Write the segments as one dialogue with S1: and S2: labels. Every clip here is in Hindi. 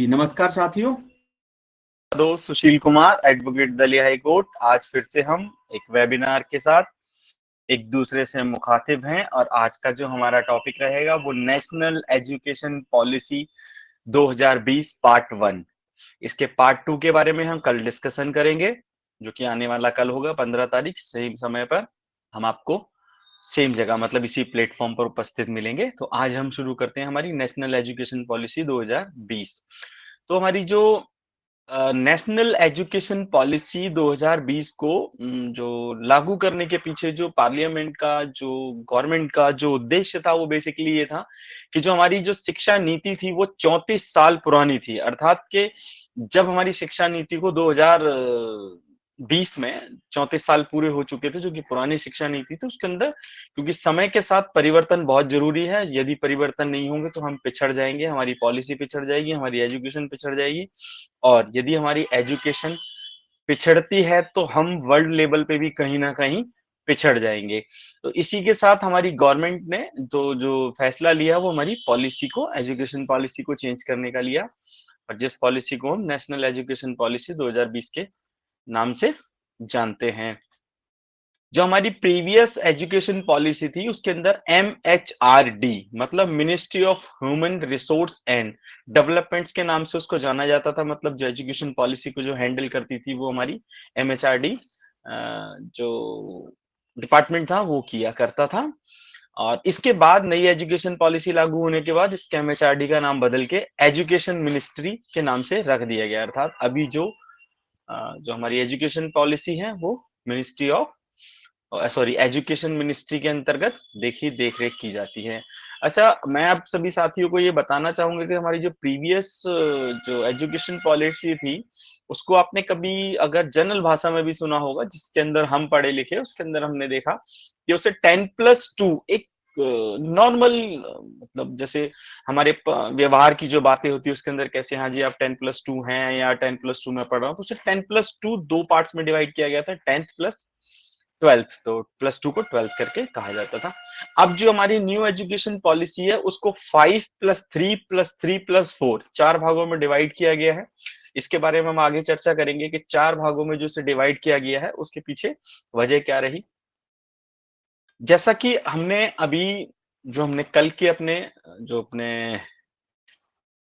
S1: नमस्कार साथियों।
S2: दोस्त सुशील कुमार, एडवोकेट दलिया हाई कोर्ट। आज फिर से हम एक वेबिनार के साथ एक दूसरे से मुखातिब हैं और आज का जो हमारा टॉपिक रहेगा वो नेशनल एजुकेशन पॉलिसी 2020 पार्ट 1। इसके पार्ट 2 के बारे में हम कल डिस्कशन करेंगे, जो कि आने वाला कल होगा 15 तारीख सेम समय पर। हम आपको सेम जगह मतलब इसी प्लेटफॉर्म पर उपस्थित मिलेंगे। तो आज हम शुरू करते हैं हमारी नेशनल एजुकेशन पॉलिसी 2020। तो हमारी जो नेशनल एजुकेशन पॉलिसी 2020 को जो लागू करने के पीछे जो पार्लियामेंट का जो गवर्नमेंट का जो उद्देश्य था वो बेसिकली ये था कि जो हमारी जो शिक्षा नीति थी वो 34 साल पुरानी थी। अर्थात के जब हमारी शिक्षा नीति को 2020 में 34 साल पूरे हो चुके थे, जो कि पुरानी शिक्षा नीति थी उसके अंदर, क्योंकि समय के साथ परिवर्तन बहुत जरूरी है। यदि परिवर्तन नहीं होंगे तो हम पिछड़ जाएंगे, हमारी पॉलिसी पिछड़ जाएगी, हमारी एजुकेशन पिछड़ जाएगी। और यदि हमारी एजुकेशन पिछड़ती है तो हम वर्ल्ड लेवल पे भी कहीं ना कहीं पिछड़ जाएंगे। तो इसी के साथ हमारी गवर्नमेंट ने तो जो फैसला लिया वो हमारी पॉलिसी को, एजुकेशन पॉलिसी को चेंज करने का लिया, और जिस पॉलिसी को हम नेशनल एजुकेशन पॉलिसी 2020 के नाम से जानते हैं। जो हमारी प्रीवियस एजुकेशन पॉलिसी थी उसके अंदर MHRD मतलब ministry of human resource and developments के नाम से उसको जाना जाता था। मतलब जो एजुकेशन पॉलिसी को जो हैंडल करती थी वो हमारी MHRD जो डिपार्टमेंट था वो किया करता था। और इसके बाद नई एजुकेशन पॉलिसी लागू होने के बाद इसके MHRD का नाम बदल के एजुकेशन मिनिस्ट्री के नाम से रख दिया गया। अर्थात अभी जो जो हमारी एजुकेशन पॉलिसी है वो ministry of sorry education ministry के अंतर्गत देख रेख की जाती है। अच्छा, मैं आप सभी साथियों को ये बताना चाहूंगा कि हमारी जो प्रीवियस जो एजुकेशन पॉलिसी थी उसको आपने कभी अगर जनरल भाषा में भी सुना होगा, जिसके अंदर हम पढ़े लिखे, उसके अंदर हमने देखा कि उसे 10+2 एक नॉर्मल, मतलब जैसे हमारे व्यवहार की जो बातें होती है उसके अंदर कैसे, हाँ जी आप 10+2 हैं या 10+2 में पढ़ रहा हूँ, तो उसे 10+2 दो पार्ट्स में डिवाइड किया गया था, 10th प्लस 12th। तो +2 को 12th करके कहा जाता था। अब जो हमारी न्यू एजुकेशन पॉलिसी है उसको 5+3+3+4 चार भागों में डिवाइड किया गया है। इसके बारे में हम आगे चर्चा करेंगे कि चार भागों में जो इसे डिवाइड किया गया है उसके पीछे वजह क्या रही। जैसा कि हमने अभी जो हमने कल के अपने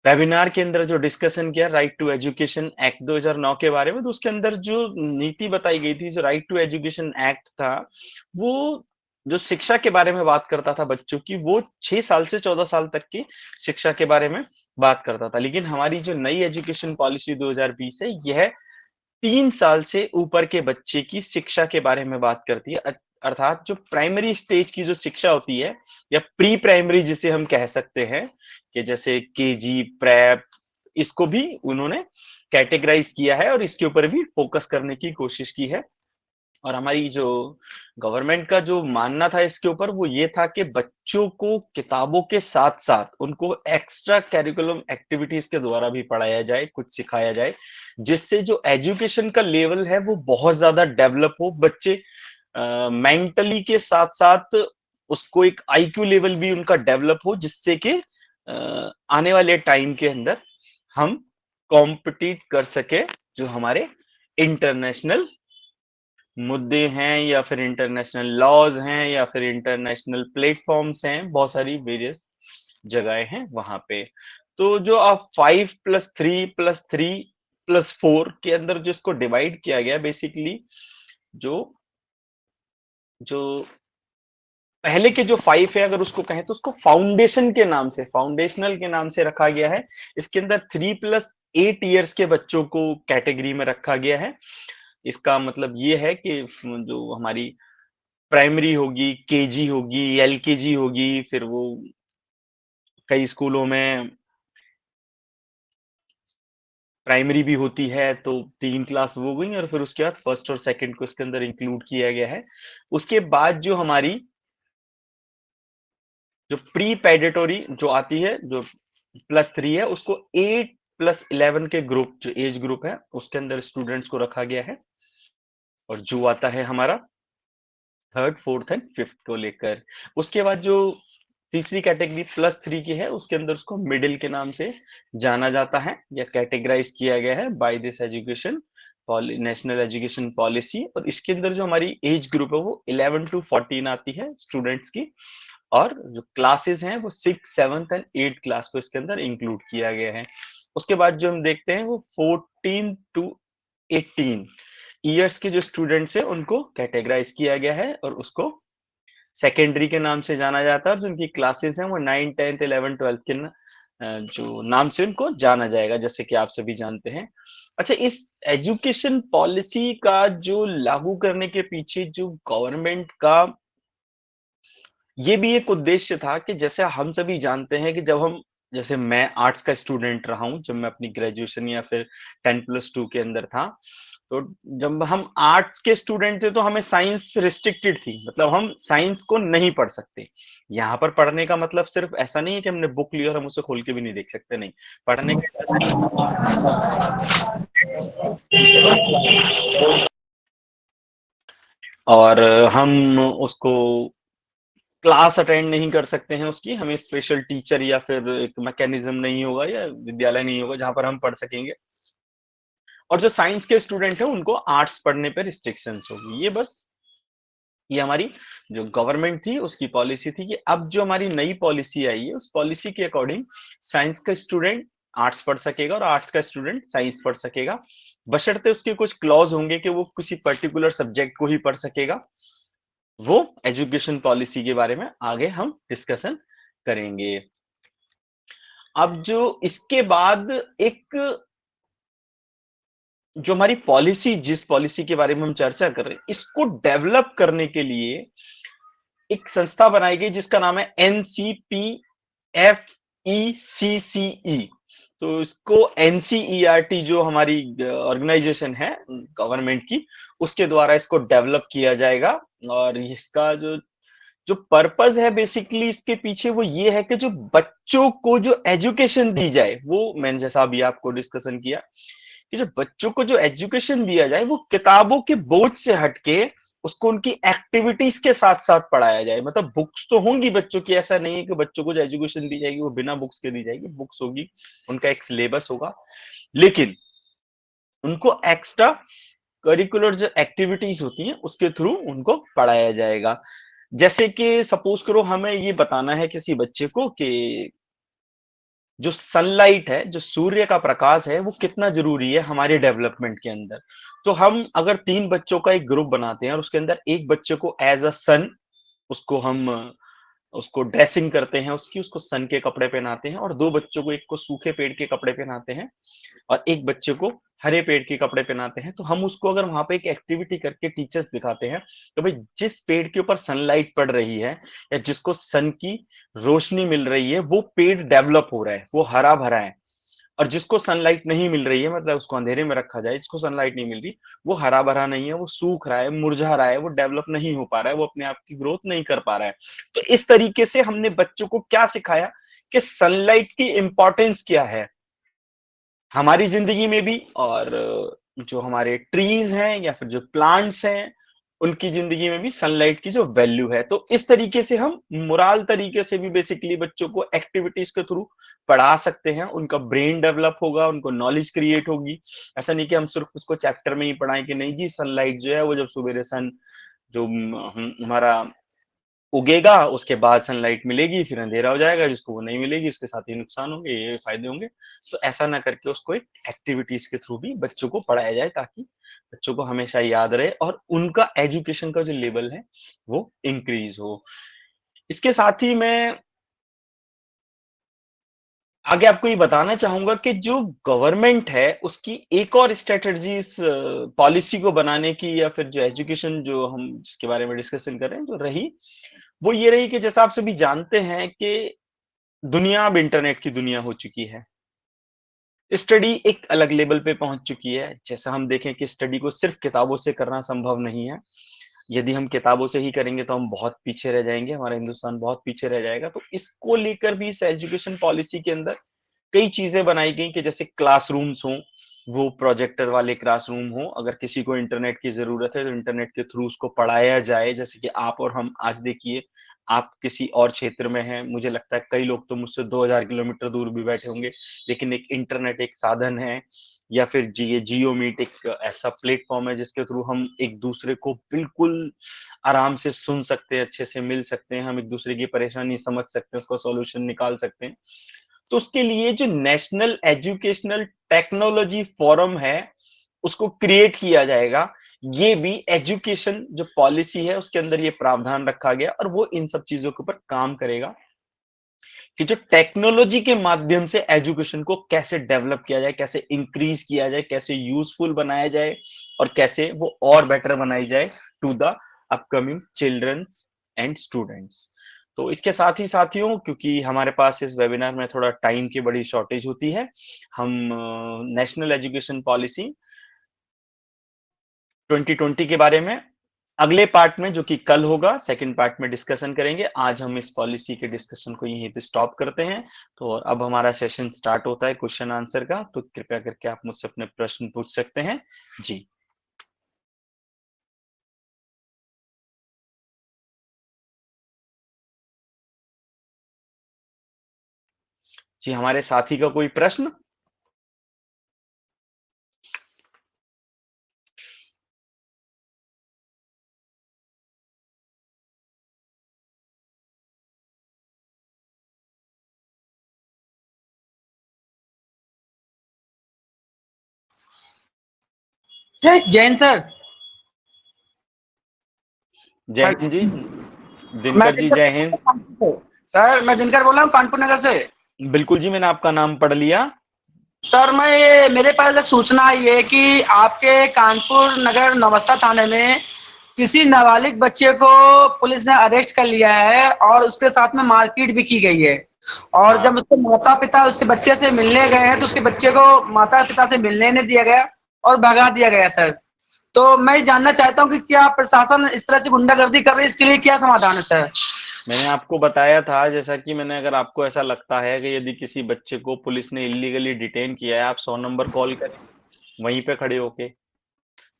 S2: वेबिनार के अंदर जो डिस्कशन किया राइट टू एजुकेशन एक्ट 2009 के बारे में, तो उसके अंदर जो नीति बताई गई थी, जो राइट टू एजुकेशन एक्ट था, वो जो शिक्षा के बारे में बात करता था बच्चों की, वो 6 साल से 14 साल तक की शिक्षा के बारे में बात करता था। लेकिन हमारी जो नई एजुकेशन पॉलिसी 2020 है यह 3 साल से ऊपर के बच्चे की शिक्षा के बारे में बात करती है। अर्थात जो प्राइमरी स्टेज की जो शिक्षा होती है या प्री प्राइमरी जिसे हम कह सकते हैं, कि जैसे केजी प्रेप, इसको भी उन्होंने कैटेगराइज किया है और इसके ऊपर भी फोकस करने की कोशिश की है। और हमारी जो गवर्नमेंट का जो मानना था इसके ऊपर वो ये था कि बच्चों को किताबों के साथ साथ उनको एक्स्ट्रा करिकुलम एक्टिविटीज के द्वारा भी पढ़ाया जाए, कुछ सिखाया जाए, जिससे जो एजुकेशन का लेवल है वो बहुत ज्यादा डेवलप हो। बच्चे मेंटली के साथ साथ उसको एक IQ लेवल भी उनका डेवलप हो, जिससे कि आने वाले टाइम के अंदर हम कॉम्पिटिट कर सके जो हमारे इंटरनेशनल मुद्दे हैं या फिर इंटरनेशनल लॉज हैं या फिर इंटरनेशनल प्लेटफॉर्म्स हैं, बहुत सारी वेरियस जगहें हैं वहां पे। तो जो आप 5+3+3+4 के अंदर जो इसको डिवाइड किया गया, बेसिकली जो जो पहले के जो 5 है अगर उसको कहें तो उसको फाउंडेशन के नाम से, फाउंडेशनल के नाम से रखा गया है। इसके अंदर 3+8 ईयर्स के बच्चों को कैटेगरी में रखा गया है। इसका मतलब ये है कि जो हमारी प्राइमरी होगी, केजी होगी, LKG होगी, फिर वो कई स्कूलों में प्राइमरी भी होती है, तो 3 क्लास वो गई, और फिर उसके बाद फर्स्ट और सेकंड को इसके अंदर इंक्लूड किया गया है। उसके बाद जो हमारी जो प्री पेडेटोरी जो आती है, जो +3 है, उसको 8+11 के ग्रुप, जो एज ग्रुप है उसके अंदर स्टूडेंट्स को रखा गया है। और जो आता है हमारा 3rd 4th एंड 5th को लेकर। उसके बाद जो तीसरी कैटेगरी +3 की है, उसके अंदर उसको मिडिल के नाम से जाना जाता है या कैटेगराइज किया गया है by this education national education policy. और इसके अंदर जो हमारी एज ग्रुप है वो 11 to 14 आती है स्टूडेंट्स की, और जो क्लासेस हैं वो 6th 7th and 8th class को इसके अंदर इंक्लूड किया गया है। उसके बाद जो हम देखते हैं वो 14 to 18 ईयर्स के जो स्टूडेंट्स हैं उनको कैटेगराइज किया गया है और उसको सेकेंडरी के नाम से जाना जाता है, और जो उनकी क्लासेस हैं वो 9, 10th, 11, 12 के जो नाम से उनको जाना जाएगा, जैसे कि आप सभी जानते हैं। अच्छा, इस एजुकेशन पॉलिसी का जो लागू करने के पीछे जो गवर्नमेंट का ये भी एक उद्देश्य था कि जैसे हम सभी जानते हैं कि जब हम, जैसे मैं आर्ट्स का स्टूडेंट रहा हूँ जब मैं अपनी ग्रेजुएशन या फिर 10+2 के अंदर था, तो जब हम आर्ट्स के स्टूडेंट थे तो हमें साइंस रिस्ट्रिक्टेड थी, मतलब हम साइंस को नहीं पढ़ सकते। यहाँ पर पढ़ने का मतलब सिर्फ ऐसा नहीं है कि हमने बुक ली और हम उसे खोल के भी नहीं देख सकते, नहीं। पढ़ने का और हम उसको क्लास अटेंड नहीं कर सकते हैं उसकी, हमें स्पेशल टीचर या फिर एक मैकेनिज्म नहीं होगा या विद्यालय नहीं होगा जहां पर हम पढ़ सकेंगे। और जो साइंस के स्टूडेंट हैं उनको आर्ट्स पढ़ने पर रिस्ट्रिक्शंस होगी। ये हमारी जो गवर्नमेंट थी उसकी पॉलिसी थी कि अब जो हमारी नई पॉलिसी आई है उस पॉलिसी के अकॉर्डिंग साइंस का स्टूडेंट आर्ट्स पढ़ सकेगा और आर्ट्स का स्टूडेंट साइंस पढ़ सकेगा, बशर्ते उसके कुछ क्लॉज होंगे कि वो किसी पर्टिकुलर सब्जेक्ट को ही पढ़ सकेगा। वो एजुकेशन पॉलिसी के बारे में आगे हम डिस्कशन करेंगे। अब जो इसके बाद एक जो हमारी पॉलिसी, जिस पॉलिसी के बारे में हम चर्चा कर रहे हैं, इसको डेवलप करने के लिए एक संस्था बनाई गई जिसका नाम है NCPFECCE। तो इसको NCERT जो हमारी ऑर्गेनाइजेशन है गवर्नमेंट की, उसके द्वारा इसको डेवलप किया जाएगा। और इसका जो जो पर्पस है बेसिकली इसके पीछे वो ये है कि जो बच्चों को जो एजुकेशन दी जाए, वो मैंने जैसा अभी आपको डिस्कशन किया कि जो बच्चों को जो एजुकेशन दिया जाए वो किताबों के बोझ से हटके उसको उनकी एक्टिविटीज के साथ साथ पढ़ाया जाए। मतलब बुक्स तो होंगी बच्चों की, ऐसा नहीं है कि बच्चों को जो एजुकेशन दी जाएगी वो बिना बुक्स के दी जाएगी, बुक्स होगी, उनका एक सिलेबस होगा, लेकिन उनको एक्स्ट्रा करिकुलर जो एक्टिविटीज होती हैं उसके थ्रू उनको पढ़ाया जाएगा। जैसे कि सपोज करो हमें ये बताना है किसी बच्चे को कि जो सनलाइट है, जो सूर्य का प्रकाश है, वो कितना जरूरी है हमारे डेवलपमेंट के अंदर। तो हम अगर 3 बच्चों का एक ग्रुप बनाते हैं और उसके अंदर एक बच्चे को एज अ सन उसको हम उसको ड्रेसिंग करते हैं, उसको सन के कपड़े पहनाते हैं, और 2 बच्चों को, एक को सूखे पेड़ के कपड़े पहनाते हैं और एक बच्चे को हरे पेड़ के कपड़े पहनाते हैं। तो हम उसको अगर वहां पे एक एक्टिविटी करके टीचर्स दिखाते हैं तो भाई जिस पेड़ के ऊपर सनलाइट पड़ रही है या जिसको सन की रोशनी मिल रही है वो पेड़ डेवलप हो रहा है, वो हरा भरा है। और जिसको सनलाइट नहीं मिल रही है, मतलब उसको अंधेरे में रखा जाए, जिसको सनलाइट नहीं मिल रही, वो हरा भरा नहीं है, वो सूख रहा है, मुरझा रहा है, वो डेवलप नहीं हो पा रहा है, वो अपने आप की ग्रोथ नहीं कर पा रहा है। तो इस तरीके से हमने बच्चों को क्या सिखाया कि सनलाइट की इंपॉर्टेंस क्या है हमारी जिंदगी में भी, और जो हमारे ट्रीज हैं या फिर जो प्लांट्स हैं उनकी जिंदगी में भी सनलाइट की जो वैल्यू है। तो इस तरीके से हम मोरल तरीके से भी बेसिकली बच्चों को एक्टिविटीज के थ्रू पढ़ा सकते हैं, उनका ब्रेन डेवलप होगा, उनको नॉलेज क्रिएट होगी। ऐसा नहीं कि हम सिर्फ उसको चैप्टर में ही पढ़ाएं कि नहीं जी सनलाइट जो है वो जब सुबह सन जो हमारा उगेगा उसके बाद सनलाइट मिलेगी, फिर अंधेरा हो जाएगा, जिसको वो नहीं मिलेगी उसके साथ ही नुकसान होंगे, ये फायदे होंगे। तो ऐसा ना करके उसको एक एक्टिविटीज के थ्रू भी बच्चों को पढ़ाया जाए ताकि बच्चों को हमेशा याद रहे और उनका एजुकेशन का जो लेवल है वो इंक्रीज हो। इसके साथ ही मैं आगे आपको ये बताना चाहूंगा कि जो गवर्नमेंट है उसकी एक और स्ट्रेटजी इस पॉलिसी को बनाने की, या फिर जो एजुकेशन जो हम जिसके बारे में डिस्कशन कर रहे हैं जो रही, वो ये रही कि जैसा आप सभी जानते हैं कि दुनिया अब इंटरनेट की दुनिया हो चुकी है। स्टडी एक अलग लेवल पे पहुंच चुकी है। जैसा हम देखें कि स्टडी को सिर्फ किताबों से करना संभव नहीं है। यदि हम किताबों से ही करेंगे तो हम बहुत पीछे रह जाएंगे, हमारा हिंदुस्तान बहुत पीछे रह जाएगा। तो इसको लेकर भी इस एजुकेशन पॉलिसी के अंदर कई चीजें बनाई गई कि जैसे क्लासरूम्स हों, वो प्रोजेक्टर वाले क्लासरूम हो, अगर किसी को इंटरनेट की जरूरत है तो इंटरनेट के थ्रू उसको पढ़ाया जाए। जैसे कि आप और हम आज देखिए, आप किसी और क्षेत्र में हैं, मुझे लगता है कई लोग तो मुझसे 2000 किलोमीटर दूर भी बैठे होंगे, लेकिन एक इंटरनेट एक साधन है, या फिर जियो मीट एक ऐसा प्लेटफॉर्म है जिसके थ्रू हम एक दूसरे को बिल्कुल आराम से सुन सकते हैं, अच्छे से मिल सकते हैं, हम एक दूसरे की परेशानी समझ सकते हैं, उसका सॉल्यूशन निकाल सकते हैं। तो उसके लिए जो नेशनल एजुकेशनल टेक्नोलॉजी फोरम है, उसको क्रिएट किया जाएगा। ये भी एजुकेशन जो पॉलिसी है उसके अंदर ये प्रावधान रखा गया, और वो इन सब चीजों के ऊपर काम करेगा कि जो टेक्नोलॉजी के माध्यम से एजुकेशन को कैसे डेवलप किया जाए, कैसे इंक्रीज किया जाए, कैसे यूजफुल बनाया जाए, और कैसे वो और बेटर बनाई जाए to the upcoming childrens and students. तो इसके साथ ही साथियों, क्योंकि हमारे पास इस वेबिनार में थोड़ा टाइम की बड़ी शॉर्टेज होती है, हम नेशनल एजुकेशन पॉलिसी 2020 के बारे में अगले पार्ट में, जो कि कल होगा, सेकंड पार्ट में डिस्कशन करेंगे। आज हम इस पॉलिसी के डिस्कशन को यहीं पे स्टॉप करते हैं। तो अब हमारा सेशन स्टार्ट होता है क्वेश्चन आंसर का, तो कृपया करके आप मुझसे अपने प्रश्न पूछ सकते हैं। जी जी, हमारे साथी का कोई प्रश्न?
S1: जैन सर।
S2: जय हिंद जी,
S1: मैं
S2: दिनकर जी, जय हिंद।
S1: सर, मैं दिनकर बोल रहा हूँ कानपुर नगर से।
S2: बिल्कुल जी, मैंने आपका नाम पढ़ लिया।
S1: सर, मेरे पास एक सूचना आई है कि आपके कानपुर नगर नौबस्ता थाने में किसी नाबालिग बच्चे को पुलिस ने अरेस्ट कर लिया है और उसके साथ में मारपीट भी की गई है। और
S2: हाँ,
S1: जब उसके माता पिता उससे बच्चे से मिलने गए हैं तो उसके बच्चे को माता पिता से मिलने नहीं दिया गया और भगा दिया गया सर। तो मैं जानना चाहता हूँ कि क्या प्रशासन इस तरह से गुंडागर्दी कर रही है, इसके लिए क्या समाधान है सर?
S2: मैंने आपको बताया था, जैसा कि मैंने, अगर आपको ऐसा लगता है कि यदि किसी बच्चे को पुलिस ने इलीगली डिटेन किया है, आप 100 नंबर कॉल करें, वहीं पे खड़े होके।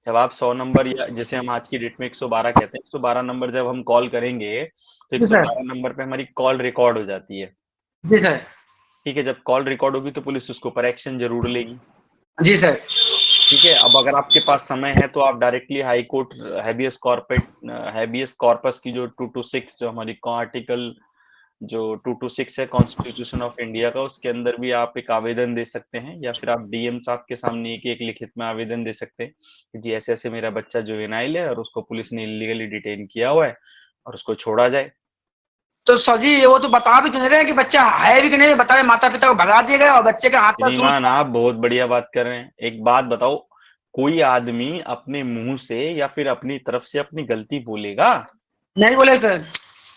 S2: जब आप 100 नंबर, या जैसे हम आज की डेट में 112 कहते हैं, 112 नंबर जब हम कॉल करेंगे तो
S1: जी सर।
S2: 112 नंबर पे हमारी कॉल रिकॉर्ड हो जाती है।
S1: जी सर।
S2: ठीक है, जब कॉल रिकॉर्ड होगी तो पुलिस उसके ऊपर एक्शन जरूर लेगी।
S1: जी सर।
S2: ठीक है, अब अगर आपके पास समय है तो आप directly high court habeas corpus की जो 226, जो हमारी आर्टिकल जो 226 है कॉन्स्टिट्यूशन ऑफ इंडिया का, उसके अंदर भी आप एक आवेदन दे सकते हैं, या फिर आप डीएम साहब के सामने एक लिखित में आवेदन दे सकते हैं कि जी ऐसे ऐसे मेरा बच्चा जुवेनाइल है और उसको पुलिस ने इलीगली डिटेन किया हुआ है और उसको छोड़ा जाए।
S1: तो सर जी, वो तो बता भी तो नहीं रहे कि बच्चा है भी कि नहीं, बता रहे माता पिता को भगा दिया गया और बच्चे के हाथ पर सूट।
S2: श्रीमान, आप बहुत बढ़िया बात कर रहे हैं। एक बात बताओ, कोई आदमी अपने मुंह से या फिर अपनी तरफ से अपनी गलती बोलेगा?
S1: नहीं बोले सर।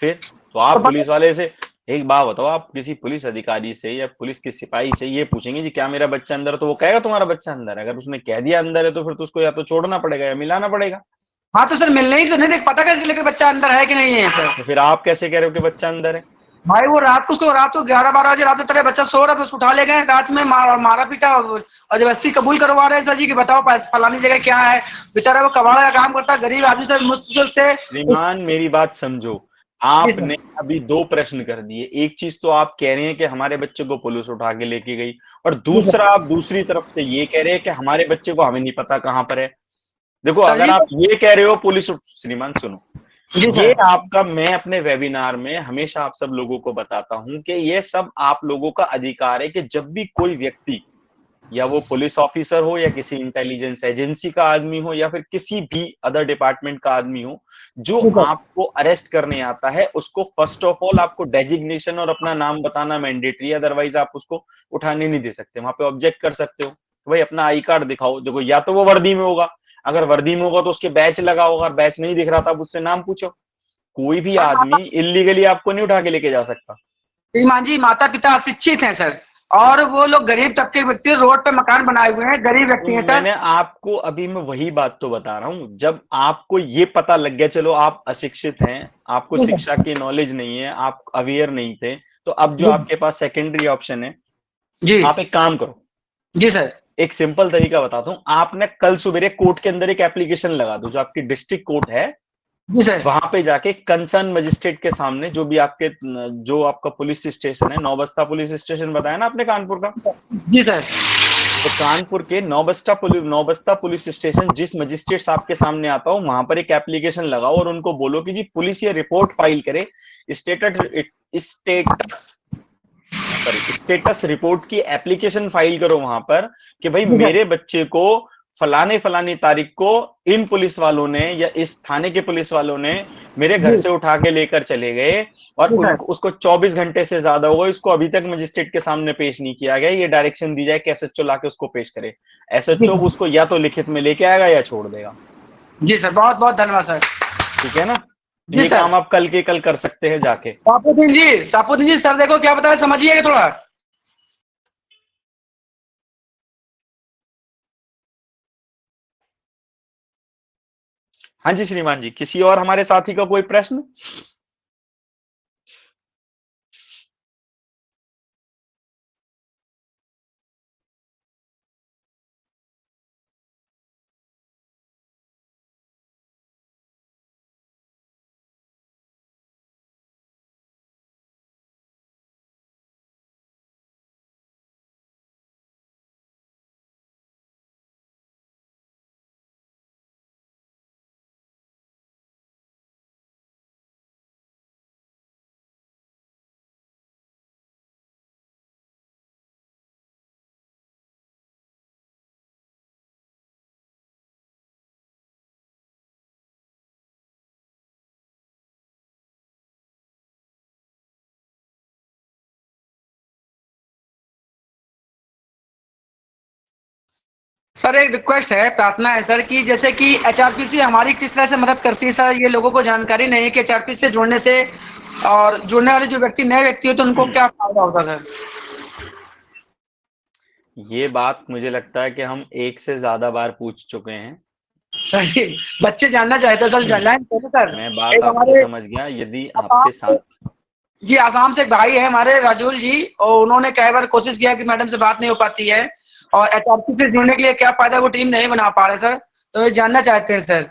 S2: फिर तो
S1: तो
S2: आप
S1: पता।
S2: पुलिस वाले से, एक बात बताओ, आप किसी पुलिस अधिकारी से या पुलिस के सिपाही से ये पूछेंगे जी क्या मेरा बच्चा अंदर है, तो वो कहेगा तुम्हारा बच्चा अंदर है। अगर उसने कह दिया अंदर है तो फिर तो उसको या तो छोड़ना पड़ेगा या मिलाना पड़ेगा।
S1: हाँ तो सर, मिलने ही तो नहीं देख पता कैसे लेकर बच्चा अंदर है कि नहीं है सर?
S2: तो फिर आप कैसे कह रहे हो कि बच्चा अंदर है?
S1: भाई वो रात को 11-12 बजे रात में तेरे बच्चा सो रहा था, उसको उठा ले गए रात में, मारा पीटा और जबरदस्ती कबूल करवा रहे हैं सर जी कि बताओ फलानी जगह क्या है। बेचारा वो कबाड़ा का काम करता है, गरीब आदमी सर, मुश्किल से।
S2: श्रीमान, मेरी बात समझो।
S1: जी सर।
S2: आपने अभी दो प्रश्न कर दिए। एक चीज तो आप कह रहे हैं कि हमारे बच्चे को पुलिस उठा के लेके गई, और
S1: जी सर।
S2: दूसरा आप दूसरी तरफ से ये कह रहे हैं कि हमारे बच्चे को हमें नहीं पता कहाँ पर है। देखो,
S1: सर
S2: अगर
S1: जी।
S2: आप ये कह रहे हो पुलिस श्रीमान सुनो,
S1: जी
S2: ये
S1: सर।
S2: आपका, मैं अपने वेबिनार में हमेशा आप सब लोगों को बताता हूं कि ये सब आप लोगों का अधिकार है कि जब भी कोई व्यक्ति, या वो पुलिस ऑफिसर हो या किसी इंटेलिजेंस एजेंसी का आदमी हो या फिर किसी भी अदर डिपार्टमेंट का आदमी हो, जो
S1: जी सर।
S2: आपको अरेस्ट करने आता है, उसको फर्स्ट ऑफ ऑल आपको डेजिग्नेशन और अपना नाम बताना मैंडेटरी है, अदरवाइज आप उसको उठाने नहीं दे सकते। वहां पे ऑब्जेक्ट कर सकते हो, भाई अपना आई कार्ड दिखाओ। देखो, या तो वो वर्दी में होगा, अगर वर्दी में होगा तो उसके बैच लगा होगा, बैच नहीं दिख रहा था, उससे नाम पूछो। कोई भी
S1: सर
S2: आदमी इलीगली आपको नहीं उठा के लेके जा सकता।
S1: श्रीमान जी, माता पिता अशिक्षित हैं सर, और वो लोग गरीब तबके के व्यक्ति, रोड पे मकान बनाए हुए हैं, गरीब
S2: तो
S1: व्यक्ति हैं सर।
S2: मैंने आपको अभी, मैं वही बात तो बता रहा हूं, जब आपको ये पता लग गया, चलो आप अशिक्षित हैं, आपको
S1: जी
S2: शिक्षा
S1: सर।
S2: की नॉलेज नहीं है, आप अवेयर नहीं थे, तो अब जो
S1: जी।
S2: आपके पास सेकेंडरी ऑप्शन है,
S1: जी।
S2: आप एक काम करो,
S1: जी सर।
S2: एक सिंपल तरीका बताता हूँ, आपने कल सवेरे कोर्ट के अंदर एक एप्लीकेशन लगा दो, जो आपकी डिस्ट्रिक्ट कोर्ट है
S1: जी सर।
S2: वहां पे जाके कंसर्न मजिस्ट्रेट के सामने, जो भी आपके, जो आपका पुलिस स्टेशन है, नौबस्ता पुलिस स्टेशन बताया ना आपने कानपुर का,
S1: जी सर।
S2: तो कानपुर के नौबस्ता पुलिस स्टेशन जिस मजिस्ट्रेट साहब के सामने आता हो, वहां पर एक एप्लीकेशन लगाओ और उनको बोलो कि जी पुलिस ये रिपोर्ट फाइल करे, स्टेटस स्टेटस स्टेटस रिपोर्ट की एप्लीकेशन फाइल करो वहां पर, कि भाई
S1: जी सर।
S2: मेरे बच्चे को फलाने फलानी तारीख को इन पुलिस वालों ने या इस थाने के पुलिस वालों ने मेरे घर
S1: जी
S2: से उठा के लेकर चले गए, और
S1: जी सर।
S2: उनको उसको 24 घंटे से ज्यादा हुआ, इसको अभी तक मजिस्ट्रेट के सामने पेश नहीं किया गया, ये डायरेक्शन दी जाए कि एसएचओ लाके उसको पेश करे।
S1: जी
S2: एसएचओ
S1: सर।
S2: उसको या तो लिखित में लेके आएगा या छोड़ देगा।
S1: जी सर, बहुत बहुत धन्यवाद सर।
S2: ठीक है ना,
S1: जी
S2: ये
S1: सर।
S2: काम आप कल के कल कर सकते हैं जाके।
S1: सापुद्दीन जी सर देखो क्या बताया, समझिएगा थोड़ा।
S2: हाँ जी श्रीमान जी, किसी और हमारे साथी का कोई प्रश्न?
S1: सर एक रिक्वेस्ट है, प्रार्थना है सर कि जैसे कि एचआरपीसी हमारी किस तरह से मदद करती है सर, ये लोगों को जानकारी नहीं है कि एचआरपीसी से जुड़ने से और जुड़ने वाले जो व्यक्ति नए व्यक्ति हो तो उनको क्या फायदा होता है सर।
S2: ये बात मुझे लगता है कि हम एक से ज्यादा बार पूछ चुके हैं।
S1: सर जी बच्चे जानना चाहते हैं सर, लाइन बोलो सर।
S2: मैं बात
S1: एक
S2: आपकी
S1: हमारे
S2: समझ गया, यदि
S1: आसाम
S2: आपके साथ
S1: जी, आसाम से एक भाई है हमारे राजुल जी, और उन्होंने कई बार कोशिश किया कि मैडम से बात नहीं हो पाती है, और एचआरपी से जुड़ने के लिए क्या फायदा, वो टीम नहीं बना पा रहे सर, तो ये जानना चाहते हैं सर।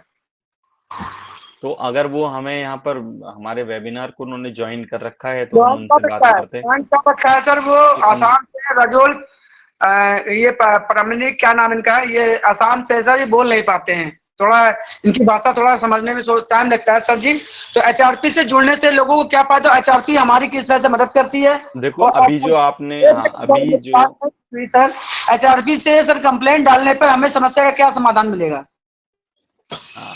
S2: तो अगर वो हमें यहाँ पर हमारे वेबिनार को उन्होंने ज्वाइन कर रखा है तो हम
S1: ज्वाइन
S2: उनसे
S1: कर
S2: बात
S1: रखा है,
S2: करते हैं
S1: ज्वाइन कर रखा है सर, वो
S2: कि
S1: आसाम से राजुल, ये प्रामाणिक क्या नाम इनका है, ये आसाम से सर, ये बोल नहीं पाते हैं, थोड़ा इनकी भाषा थोड़ा समझने में टाइम लगता है सर जी। तो एचआरपी से जुड़ने से लोगों को क्या फायदा, एचआरपी हमारी किस तरह से मदद करती है,
S2: देखो
S1: और
S2: अभी जो आपने, हाँ अभी जो,
S1: सर एचआरपी से सर कंप्लेंट डालने पर हमें समस्या का क्या समाधान मिलेगा।
S2: हाँ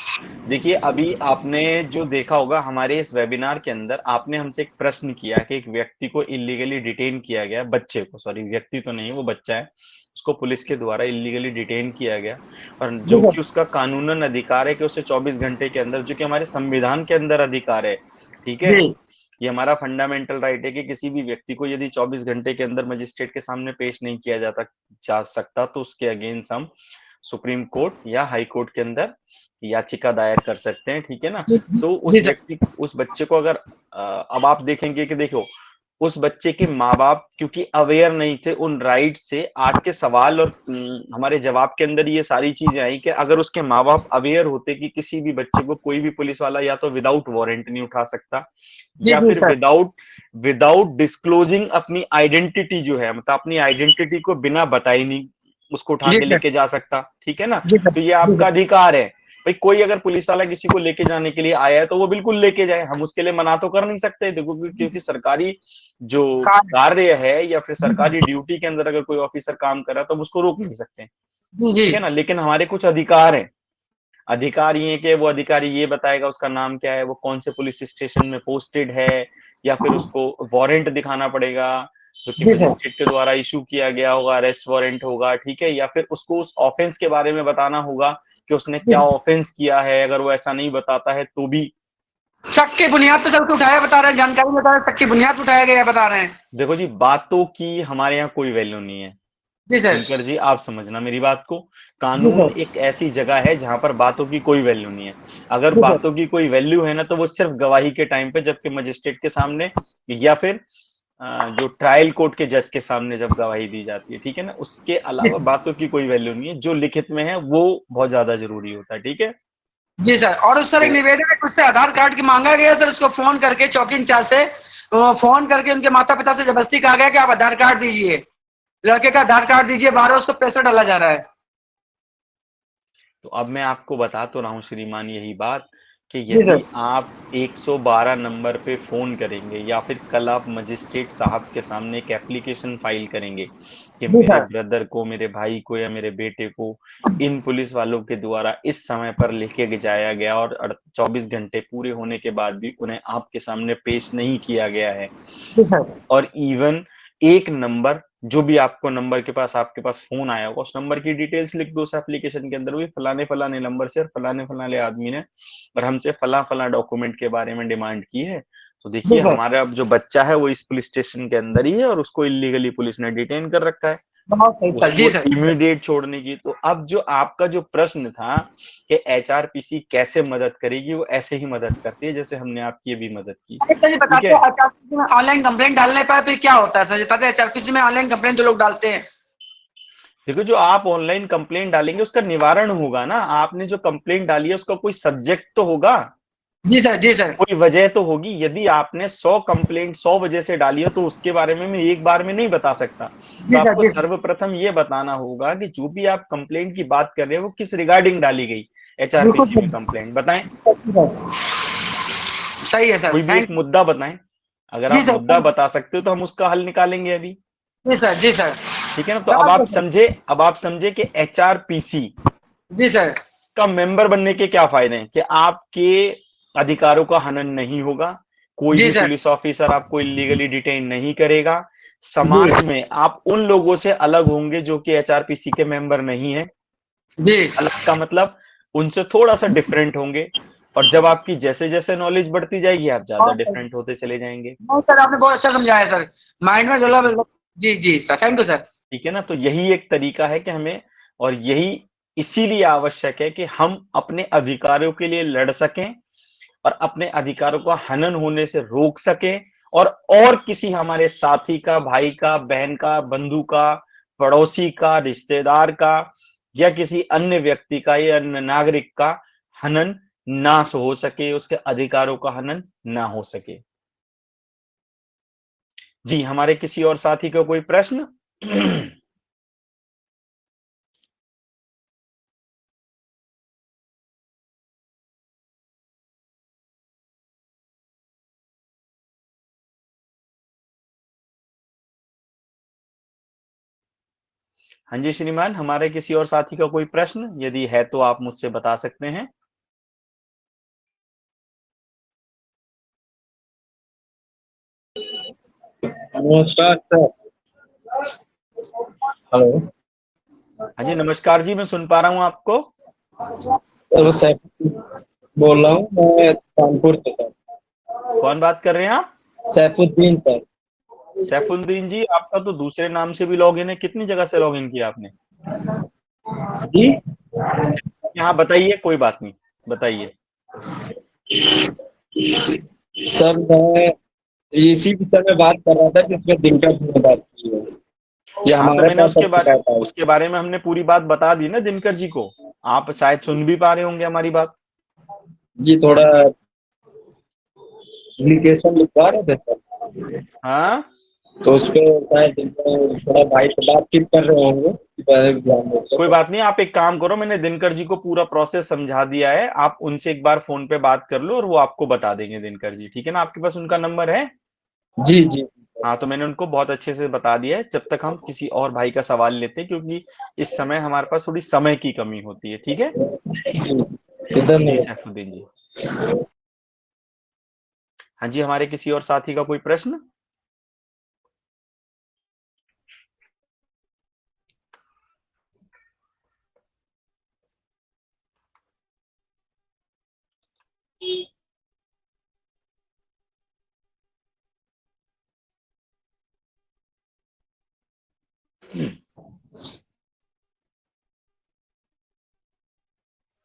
S2: देखिए, अभी आपने जो देखा होगा हमारे इस वेबिनार के अंदर, आपने हमसे एक प्रश्न किया कि एक व्यक्ति को इलीगली डिटेन किया गया, बच्चे को, सॉरी व्यक्ति तो नहीं वो बच्चा है, उसको पुलिस के द्वारा इलीगली डिटेन किया गया, और जो कि उसका कानूनन अधिकार है कि उसे 24 घंटे के अंदर, जो कि हमारे संविधान के अंदर अधिकार है, ठीक है, ये हमारा फंडामेंटल राइट है कि किसी भी व्यक्ति को यदि 24 घंटे के अंदर मजिस्ट्रेट के सामने पेश नहीं किया जा सकता तो उसके अगेंस्ट हम सुप्रीम कोर्ट या हाई कोर्ट के अंदर याचिका दायर कर सकते हैं, ठीक है ना। तो उस बच्चे को अगर अब आप देखेंगे कि देखो उस बच्चे के माँ बाप क्योंकि अवेयर नहीं थे उन राइट से, आज के सवाल और हमारे जवाब के अंदर ये सारी चीजें आई कि अगर उसके माँ बाप अवेयर होते कि किसी भी बच्चे को कोई भी पुलिस वाला या तो विदाउट वारंट नहीं उठा सकता, या फिर विदाउट डिस्क्लोजिंग अपनी आइडेंटिटी जो है, मतलब अपनी आइडेंटिटी को बिना बताई नहीं उसको उठा के लेके जा सकता, ठीक है ना। तो ये आपका अधिकार है भाई, कोई अगर पुलिस वाला किसी को लेके जाने के लिए आया है तो वो बिल्कुल लेके जाए, हम उसके लिए मना तो कर नहीं सकते, देखो क्योंकि सरकारी जो कार्य है या फिर सरकारी ड्यूटी के अंदर अगर कोई ऑफिसर काम कर रहा है तो हम उसको रोक नहीं सकते, ठीक है ना। लेकिन हमारे कुछ अधिकार हैं, अधिकार ये कि वो अधिकारी ये बताएगा उसका नाम क्या है, वो कौन से पुलिस स्टेशन में पोस्टेड है, या फिर उसको वारंट दिखाना पड़ेगा जो कि मजिस्ट्रेट के द्वारा इशू किया गया होगा, अरेस्ट वारंट होगा, ठीक है, या फिर उसको उस ऑफेंस के बारे में बताना होगा कि उसने क्या ऑफेंस किया है, अगर वो ऐसा नहीं बताता है तो भी
S1: शक की बुनियाद पे सबको उठाया बता रहे हैं, जानकारी बता रहे हैं, शक की बुनियाद पे उठाया गया बता रहे हैं।
S2: देखो जी, बातों की हमारे यहाँ कोई वैल्यू नहीं है, दिनकर जी आप समझना मेरी बात को, कानून एक ऐसी जगह है जहां पर बातों की कोई वैल्यू नहीं है, अगर बातों की कोई वैल्यू है ना तो वो सिर्फ गवाही के टाइम पे, जबकि मजिस्ट्रेट के सामने या फिर जो ट्रायल कोर्ट के जज के सामने जब गवाही दी जाती है, ठीक है ना, उसके अलावा बातों की कोई वैल्यू नहीं है। जो लिखित में है वो बहुत ज्यादा जरूरी होता है, ठीक है।
S1: जी सर। और उस सर एक
S2: तो
S1: निवेदन है, उससे आधार कार्ड की मांगा गया सर, उसको फोन करके चौकी इंचार्ज से फोन करके उनके माता पिता से जबरदस्ती कहा गया कि आप आधार कार्ड दीजिए, लड़के का आधार कार्ड दीजिए, बार उसको प्रेशर डाला जा रहा है।
S2: तो अब मैं आपको बता तो रहा हूँ श्रीमान यही बात कि
S1: जी सर।
S2: यदि आप 112 नंबर पे फोन करेंगे या फिर कल आप मजिस्ट्रेट साहब के सामने एक एप्लीकेशन फाइल करेंगे कि
S1: जी
S2: मेरे
S1: सर।
S2: ब्रदर को, मेरे भाई को या मेरे बेटे को इन पुलिस वालों के द्वारा इस समय पर लेके जाया गया और 24 घंटे पूरे होने के बाद भी उन्हें आपके सामने पेश नहीं किया गया है,
S1: जी सर।
S2: और इवन एक नंबर, जो भी आपको नंबर के पास आपके पास फोन आया होगा उस नंबर की डिटेल्स लिख दो उस एप्लीकेशन के अंदर, भी फलाने फलाने नंबर से और फलाने फलाने आदमी ने और हमसे फला फला डॉक्यूमेंट के बारे में डिमांड की है। तो
S1: जी
S2: देखिए
S1: सर।
S2: हमारा जो बच्चा है वो इस पुलिस स्टेशन के अंदर ही है और उसको इलीगली पुलिस ने डिटेन कर रखा है,
S1: बहुत सही सर।
S2: उसको
S1: जी सर।
S2: इमीडिएट छोड़ने की। तो अब जो आपका जो प्रश्न था कि एचआरपीसी कैसे मदद करेगी, वो ऐसे ही मदद करती है जैसे हमने आपकी भी मदद की,
S1: सर, ये
S2: ठीक
S1: बताते
S2: है।
S1: हैं एचआरपीसी में ऑनलाइन कंप्लेंट डालने पर फिर क्या होता है सर? बताते हैं एचआरपीसी में ऑनलाइन कंप्लेंट जो लोग डालते हैं।
S2: देखो जो आप ऑनलाइन कंप्लेंट डालेंगे उसका निवारण होगा ना, आपने जो कंप्लेंट डाली है उसका कोई सब्जेक्ट तो होगा,
S1: जी सर। जी सर।
S2: कोई वजह तो होगी। यदि आपने 100 कंप्लेंट 100 वजह से डाली है तो उसके बारे में मैं एक बार में नहीं बता सकता। तो
S1: जी सर।
S2: आपको
S1: जी सर।
S2: सर्वप्रथम ये बताना होगा कि जो भी आप कंप्लेंट की बात कर रहे हैं वो किस रिगार्डिंग डाली गई
S1: बिल्कुल
S2: एचआरपीसी में
S1: सर।
S2: कंप्लेंट, बताएं।
S1: सही है सर,
S2: कोई भी एक
S1: थैंक यू।
S2: मुद्दा बताएं, अगर
S1: जी
S2: आप
S1: सर,
S2: मुद्दा
S1: थैंक
S2: बता सकते हो तो हम उसका हल निकालेंगे अभी,
S1: जी सर। जी सर।
S2: ठीक है ना। तो
S1: समझ गए सर।
S2: अब आप समझे कि एचआरपीसी
S1: जी सर।
S2: का मेंबर बनने के क्या फायदे हैं, कि आपके अधिकारों का हनन नहीं होगा, कोई
S1: जी
S2: भी
S1: सर।
S2: पुलिस ऑफिसर आपको इलीगली डिटेन नहीं करेगा,
S1: जी।
S2: समाज में आप उन लोगों से अलग होंगे जो कि एचआरपीसी के मेंबर नहीं है।
S1: जी।
S2: अलग का मतलब उनसे थोड़ा सा डिफरेंट होंगे, और जब आपकी जैसे जैसे नॉलेज बढ़ती जाएगी आप ज्यादा
S1: बहुत सही।
S2: डिफरेंट होते चले जाएंगे,
S1: नहीं सर, आपने बहुत अच्छा समझाया सर। माइंड में
S2: ठीक
S1: डला
S2: है।
S1: जी जी सर, थैंक यू सर।
S2: ठीक है ना, तो यही एक तरीका है कि हमें, और यही इसीलिए आवश्यक है कि हम अपने अधिकारों के लिए लड़ सकें और अपने अधिकारों का हनन होने से रोक सकें, और किसी हमारे साथी का, भाई का, बहन का, बंधु का, पड़ोसी का, रिश्तेदार का या किसी अन्य व्यक्ति का या अन्य नागरिक का हनन ना हो सके, उसके अधिकारों का हनन ना हो सके। जी, हमारे किसी और साथी का कोई प्रश्न? हाँ जी श्रीमान, हमारे किसी और साथी का कोई प्रश्न यदि है तो आप मुझसे बता सकते हैं।
S3: नमस्कार सर। हेलो।
S2: हाँ जी नमस्कार जी, मैं सुन पा रहा हूँ आपको।
S3: सर मैं सैफ बोल रहा हूँ, मैं कानपुर से सर।
S2: कौन बात कर रहे हैं आप?
S3: सैफुद्दीन सर।
S2: सैफुद्दीन जी, आपका तो दूसरे नाम से भी लॉगिन है, कितनी जगह से लॉगिन किया आपने?
S3: जी
S2: यहाँ बताइए, कोई बात नहीं, बताइए।
S3: सर, मैं इसी विषय में बात कर रहा था जिसमें दिनकर जी ने बात की है। ये
S2: हाँ तो
S3: हमारे
S2: मैंने
S3: पास अब शिकायत आई।
S2: उसके बारे में हमने पूरी बात बता दी ना दिनकर जी को, आप शायद सुन भी पा रहे होंगे हमारी बात।
S3: जी थोड़ा एप्लीकेशन लिखवा रहे थे सर,
S2: हाँ
S3: तो उस पे शायद थोड़ा भाई से बातचीत कर रहे होंगे, इसी पर ध्यान देते
S2: कोई
S3: सर।
S2: बात नहीं, आप एक काम करो, मैंने दिनकर जी को पूरा प्रोसेस समझा दिया है, आप उनसे एक बार फोन पे बात कर लो और वो आपको बता देंगे दिनकर जी, ठीक है ना। आपके पास उनका नंबर है?
S3: जी जी
S2: हाँ तो मैंने उनको बहुत अच्छे से बता दिया है। जब तक हम किसी और भाई का सवाल लेते हैं, क्योंकि इस समय हमारे पास थोड़ी समय की कमी होती है, ठीक है।
S3: जी
S2: जी
S3: धन्यवाद।
S2: सैफुद्दीन जी। हाँ जी, हमारे किसी और साथी का कोई प्रश्न?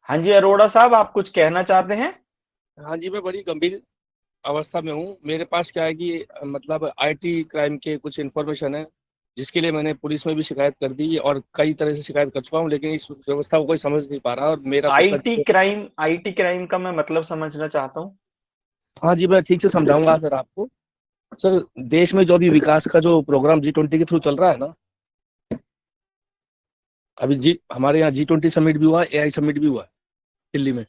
S2: हाँ जी अरोड़ा साहब, आप कुछ कहना चाहते हैं?
S4: हाँ जी, मैं बड़ी गंभीर अवस्था में हूँ। मेरे पास क्या है कि मतलब आईटी क्राइम के कुछ इन्फॉर्मेशन है, जिसके लिए मैंने पुलिस में भी शिकायत कर दी और कई तरह से शिकायत कर चुका हूँ, लेकिन इस व्यवस्था को कोई समझ नहीं पा रहा और मेरा खुद का।
S2: आईटी क्राइम का मैं मतलब समझना चाहता हूँ।
S4: हाँ जी, मैं ठीक से समझाऊंगा सर आपको। सर, देश में जो अभी विकास का जो प्रोग्राम G20 के थ्रू चल रहा है ना, अभी जी हमारे यहाँ G20 समिट भी हुआ, AI समिट भी हुआ है दिल्ली में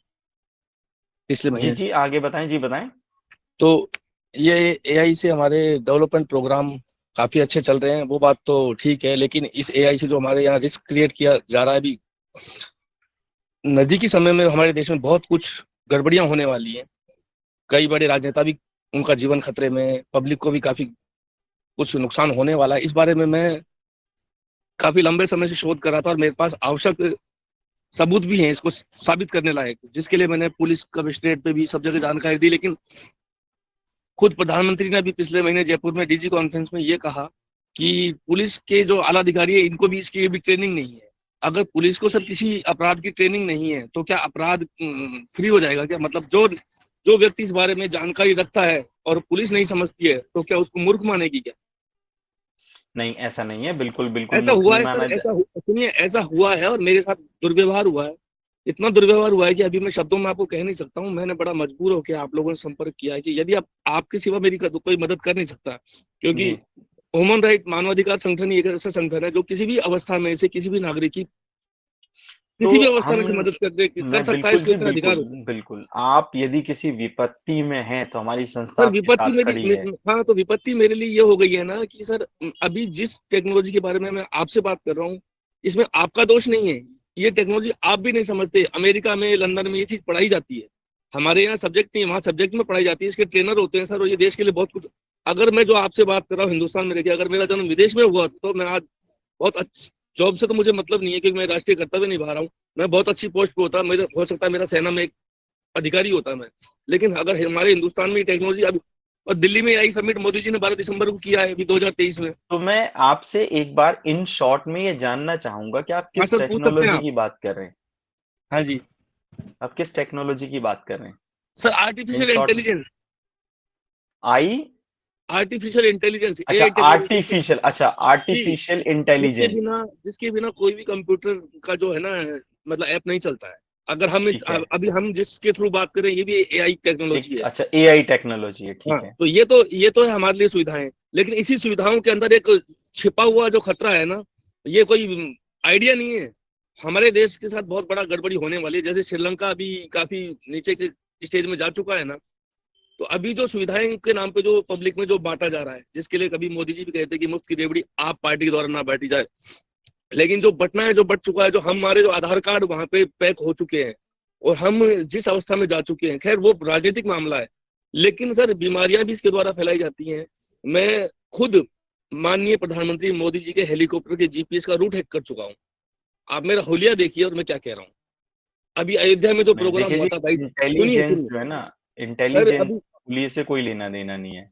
S4: पिछले
S2: जी
S4: महीने।
S2: जी, आगे बताएं, जी बताएं।
S4: तो ये AI से हमारे डेवलपमेंट प्रोग्राम काफी अच्छे चल रहे हैं, वो बात तो ठीक है, लेकिन इस AI से जो हमारे यहाँ रिस्क क्रिएट किया जा रहा है अभी, नजदीकी समय में हमारे देश में बहुत कुछ गड़बड़ियां होने वाली हैं। कई बड़े राजनेता भी, उनका जीवन खतरे में, पब्लिक को भी काफी कुछ नुकसान होने वाला है। इस बारे में मैं काफी लंबे समय से शोध कर रहा था और मेरे पास आवश्यक सबूत भी हैं इसको साबित करने लायक, जिसके लिए मैंने पुलिस कमिश्नरेट पे भी सब जगह जानकारी दी। लेकिन खुद प्रधानमंत्री ने अभी पिछले महीने जयपुर में DG कॉन्फ्रेंस में ये कहा कि पुलिस के जो आला अधिकारी है, इनको भी इसकी भी ट्रेनिंग नहीं है। अगर पुलिस को सर किसी अपराध की ट्रेनिंग नहीं है तो क्या अपराध फ्री हो जाएगा क्या? मतलब जो जो व्यक्ति इस बारे में जानकारी रखता है और पुलिस नहीं समझती है, तो क्या उसको मूर्ख मानेगी क्या?
S2: नहीं, ऐसा नहीं है, बिल्कुल बिल्कुल
S4: ऐसा
S2: मूर्ख
S4: हुआ
S2: नहीं
S4: है सर,
S2: माना
S4: सुनिए, ऐसा हुआ है और मेरे साथ दुर्व्यवहार हुआ है। इतना दुर्व्यवहार हुआ है कि अभी मैं शब्दों में आपको कह नहीं सकता हूँ। मैंने बड़ा मजबूर होकर आप लोगों से संपर्क किया है कि यदि आप आपके सिवा मेरी कोई मदद कर नहीं सकता, क्योंकि
S2: जी।
S4: ह्यूमन राइट मानवाधिकार संगठन ही एक ऐसा संगठन है जो किसी भी अवस्था में से किसी भी नागरिक की
S2: तो
S4: किसी भी अवस्था
S2: हम
S4: में से मदद कर
S2: मैं
S4: सकता है,
S2: बिल्कुल
S4: इसको
S2: जी,
S4: इतना अधिकार
S2: बिल्कुल
S4: होता है।
S2: बिल्कुल, आप यदि किसी विपत्ति में हैं तो हमारी संस्था
S4: सर
S2: आपके
S4: विपत्ति
S2: साथ
S4: मेरी
S2: खड़ी है।
S4: हाँ, तो विपत्ति मेरे लिए ये हो गई है ना कि सर, अभी जिस टेक्नोलॉजी के बारे में मैं आपसे बात कर रहा हूँ, इसमें आपका दोष नहीं है। ये टेक्नोलॉजी आप भी नहीं समझते। अमेरिका में, लंदन में ये चीज पढ़ाई जाती है। हमारे यहाँ सब्जेक्ट नहीं, वहाँ सब्जेक्ट में पढ़ाई जाती है। इसके ट्रेनर होते हैं सर, और ये देश के लिए बहुत कुछ। अगर मैं जो आपसे बात कर रहा हूँ हिंदुस्तान में रहकर, अगर मेरा जन्म विदेश में हुआ तो मैं आज बहुत अच्छी जॉब से तो मुझे मतलब नहीं है, क्योंकि मैं राष्ट्रीय कर्तव्य निभा रहा हूँ। मैं बहुत अच्छी पोस्ट पे होता, मेरे हो सकता है मेरा सेना में एक अधिकारी होता मैं। लेकिन अगर हमारे हिंदुस्तान में टेक्नोलॉजी अभी, और दिल्ली में AI समिट मोदी जी ने 12 दिसंबर को किया है अभी 2023 में।
S2: तो मैं आपसे एक बार इन शॉर्ट में ये जानना चाहूंगा कि आप
S4: हाँ
S2: किस
S4: सर, पूछ सकते हैं
S2: टेक्नोलॉजी
S4: आप।
S2: की बात कर रहे हैं।
S4: हाँ जी
S2: आप किस टेक्नोलॉजी की बात कर रहे हैं
S4: सर,
S2: इन
S4: आर्टिफिशियल
S2: शॉर्ट में?
S4: इंटेलिजेंस।
S2: आई
S4: आर्टिफिशियल इंटेलिजेंस,
S2: अच्छा,
S4: AI टेक्नोलॉजी
S2: आर्टिफिशियल, अच्छा
S4: जी,
S2: आर्टिफिशियल
S4: जिसके
S2: इंटेलिजेंस।
S4: बिना जिसके बिना कोई भी कंप्यूटर का जो है ना, मतलब ऐप नहीं चलता है। अगर हम
S2: ठीक है,
S4: अभी हम जिसके थ्रू बात करें, ये भी AI टेक्नोलॉजी
S2: एक
S4: है।
S2: अच्छा एआई टेक्नोलॉजी है,
S4: हाँ,
S2: ठीक है।
S4: तो ये तो है हमारे लिए सुविधाएं। लेकिन इसी सुविधाओं के अंदर एक छिपा हुआ जो खतरा है ना, ये कोई आइडिया नहीं है। हमारे देश के साथ बहुत बड़ा गड़बड़ी होने वाली है। जैसे श्रीलंका अभी काफी नीचे के स्टेज में जा चुका है ना, तो अभी जो सुविधाएं के नाम पे जो पब्लिक में जो बांटा जा रहा है, जिसके लिए कभी मोदी जी भी कहते हैं कि मुफ्त की रेवड़ी आप पार्टी के द्वारा ना बांटी जाए, लेकिन जो बटना है, जो बट चुका है, जो हमारे जो आधार कार्ड वहां पे पैक हो चुके हैं और हम जिस अवस्था में जा चुके हैं, खैर वो राजनीतिक मामला है। लेकिन सर, बीमारियां भी इसके द्वारा फैलाई जाती हैं। मैं खुद माननीय प्रधानमंत्री मोदी जी के हेलीकॉप्टर के GPS का रूट हैक कर चुका हूँ। आप मेरा हुलिया देखिए और मैं क्या कह रहा हूँ। अभी अयोध्या में जो
S2: नहीं
S4: प्रोग्राम
S2: देखिए
S4: हुआ
S2: जी,
S4: था भाई, सुनिए
S2: इंटेलिजेंस
S4: सुनिए
S2: जो है ना,
S4: सर
S2: इंटेलिजेंस
S4: अभी।
S2: हुलिये से कोई लेना देना नहीं है।
S4: हाँ